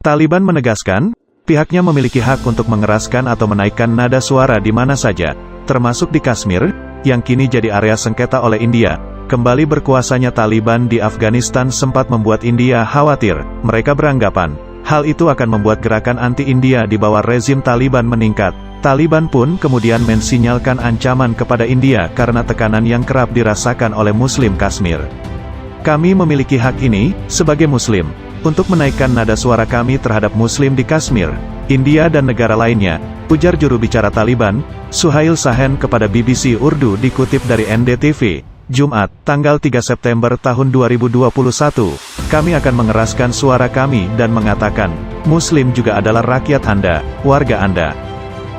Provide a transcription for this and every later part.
Taliban menegaskan, pihaknya memiliki hak untuk mengeraskan atau menaikkan nada suara di mana saja, termasuk di Kashmir, yang kini jadi area sengketa oleh India. Kembali berkuasanya Taliban di Afghanistan sempat membuat India khawatir. Mereka beranggapan, hal itu akan membuat gerakan anti-India di bawah rezim Taliban meningkat. Taliban pun kemudian mensinyalkan ancaman kepada India karena tekanan yang kerap dirasakan oleh Muslim Kashmir. Kami memiliki hak ini, sebagai Muslim, untuk menaikkan nada suara kami terhadap Muslim di Kashmir, India dan negara lainnya, ujar juru bicara Taliban, Suhail Sahen kepada BBC Urdu dikutip dari NDTV, Jumat, tanggal 3 September tahun 2021, kami akan mengeraskan suara kami dan mengatakan, Muslim juga adalah rakyat Anda, warga Anda.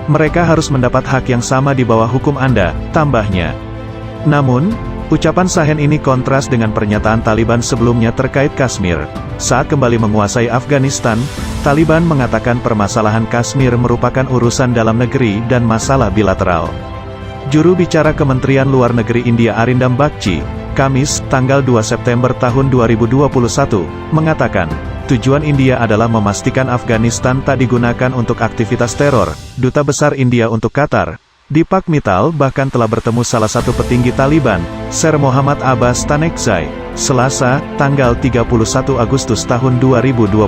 Mereka harus mendapat hak yang sama di bawah hukum Anda, tambahnya. Namun, ucapan Sahen ini kontras dengan pernyataan Taliban sebelumnya terkait Kashmir. Saat kembali menguasai Afghanistan, Taliban mengatakan permasalahan Kashmir merupakan urusan dalam negeri dan masalah bilateral. Juru bicara Kementerian Luar Negeri India Arindam Bagchi, Kamis, tanggal 2 September tahun 2021, mengatakan, tujuan India adalah memastikan Afghanistan tak digunakan untuk aktivitas teror. Duta Besar India untuk Qatar, Deepak Mittal bahkan telah bertemu salah satu petinggi Taliban, Sher Mohammad Abbas Tanekzai, Selasa, tanggal 31 Agustus tahun 2021.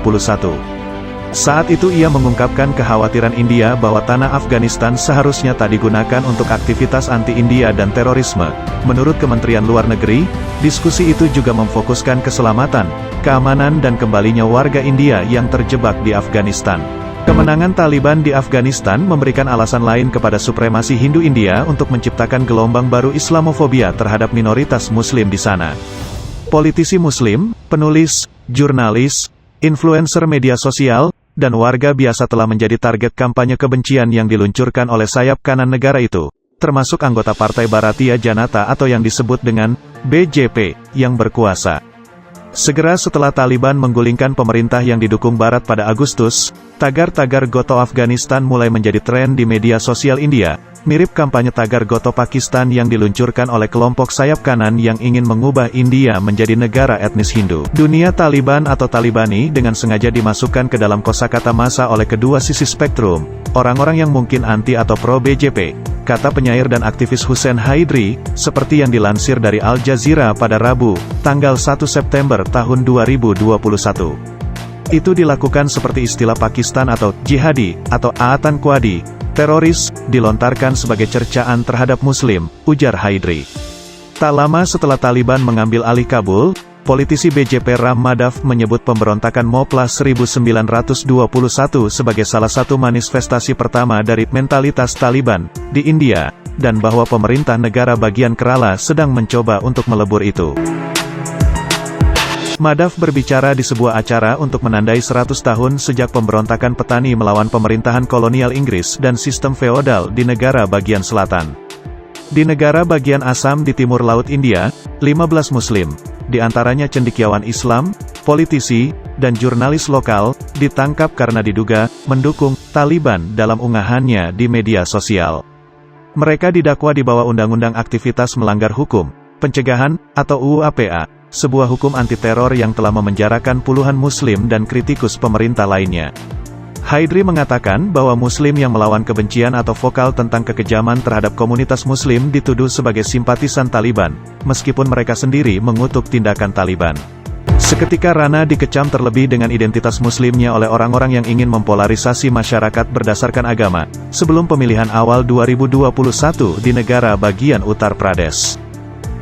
Saat itu ia mengungkapkan kekhawatiran India bahwa tanah Afghanistan seharusnya tak digunakan untuk aktivitas anti-India dan terorisme. Menurut Kementerian Luar Negeri, diskusi itu juga memfokuskan keselamatan, keamanan dan kembalinya warga India yang terjebak di Afghanistan. Kemenangan Taliban di Afghanistan memberikan alasan lain kepada supremasi Hindu India untuk menciptakan gelombang baru Islamofobia terhadap minoritas Muslim di sana. Politisi Muslim, penulis, jurnalis, influencer media sosial, dan warga biasa telah menjadi target kampanye kebencian yang diluncurkan oleh sayap kanan negara itu, termasuk anggota Partai Bharatiya Janata atau yang disebut dengan BJP, yang berkuasa. Segera setelah Taliban menggulingkan pemerintah yang didukung Barat pada Agustus, tagar-tagar Goto Afghanistan mulai menjadi tren di media sosial India, mirip kampanye tagar Goto Pakistan yang diluncurkan oleh kelompok sayap kanan yang ingin mengubah India menjadi negara etnis Hindu. Dunia Taliban atau Talibani dengan sengaja dimasukkan ke dalam kosakata massa oleh kedua sisi spektrum, orang-orang yang mungkin anti atau pro BJP, kata penyair dan aktivis Hussein Haidri, seperti yang dilansir dari Al Jazeera pada Rabu, tanggal 1 September tahun 2021. Itu dilakukan seperti istilah Pakistan atau jihadi, atau Atankwadi, teroris, dilontarkan sebagai cercaan terhadap Muslim, ujar Haidri. Tak lama setelah Taliban mengambil alih Kabul, politisi BJP Ram Madhav menyebut pemberontakan Moplah 1921 sebagai salah satu manifestasi pertama dari mentalitas Taliban di India, dan bahwa pemerintah negara bagian Kerala sedang mencoba untuk melebur itu. Madhav berbicara di sebuah acara untuk menandai 100 tahun sejak pemberontakan petani melawan pemerintahan kolonial Inggris dan sistem feodal di negara bagian selatan. Di negara bagian Assam di timur laut India, 15 Muslim, di antaranya cendekiawan Islam, politisi, dan jurnalis lokal, ditangkap karena diduga mendukung Taliban dalam unggahannya di media sosial. Mereka didakwa di bawah Undang-Undang Aktivitas Melanggar Hukum, Pencegahan, atau UU-APA, sebuah hukum anti-teror yang telah memenjarakan puluhan Muslim dan kritikus pemerintah lainnya. Haidri mengatakan bahwa Muslim yang melawan kebencian atau vokal tentang kekejaman terhadap komunitas Muslim dituduh sebagai simpatisan Taliban, meskipun mereka sendiri mengutuk tindakan Taliban. Seketika Rana dikecam terlebih dengan identitas Muslimnya oleh orang-orang yang ingin mempolarisasi masyarakat berdasarkan agama, sebelum pemilihan awal 2021 di negara bagian Uttar Pradesh.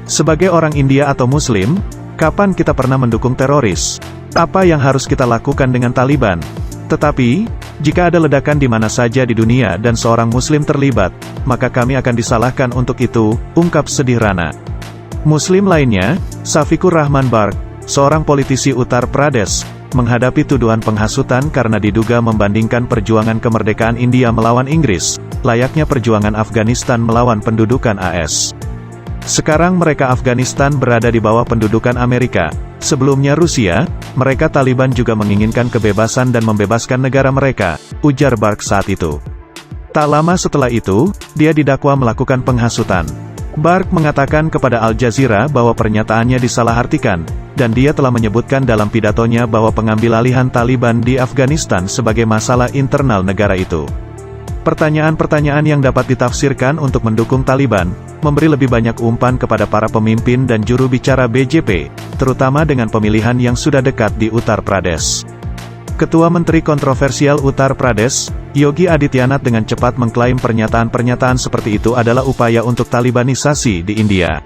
Sebagai orang India atau Muslim, kapan kita pernah mendukung teroris? Apa yang harus kita lakukan dengan Taliban? Tetapi, jika ada ledakan di mana saja di dunia dan seorang Muslim terlibat, maka kami akan disalahkan untuk itu, ungkap sedih Rana. Muslim lainnya, Safikur Rahman Barg, seorang politisi Uttar Pradesh, menghadapi tuduhan penghasutan karena diduga membandingkan perjuangan kemerdekaan India melawan Inggris, layaknya perjuangan Afghanistan melawan pendudukan AS. Sekarang mereka Afghanistan berada di bawah pendudukan Amerika. Sebelumnya Rusia, mereka Taliban juga menginginkan kebebasan dan membebaskan negara mereka, ujar Barg saat itu. Tak lama setelah itu, dia didakwa melakukan penghasutan. Bark mengatakan kepada Al Jazeera bahwa pernyataannya disalahartikan, dan dia telah menyebutkan dalam pidatonya bahwa pengambilalihan Taliban di Afghanistan sebagai masalah internal negara itu. Pertanyaan-pertanyaan yang dapat ditafsirkan untuk mendukung Taliban, memberi lebih banyak umpan kepada para pemimpin dan juru bicara BJP, terutama dengan pemilihan yang sudah dekat di Uttar Pradesh. Ketua Menteri Kontroversial Uttar Pradesh, Yogi Adityanath dengan cepat mengklaim pernyataan-pernyataan seperti itu adalah upaya untuk Talibanisasi di India.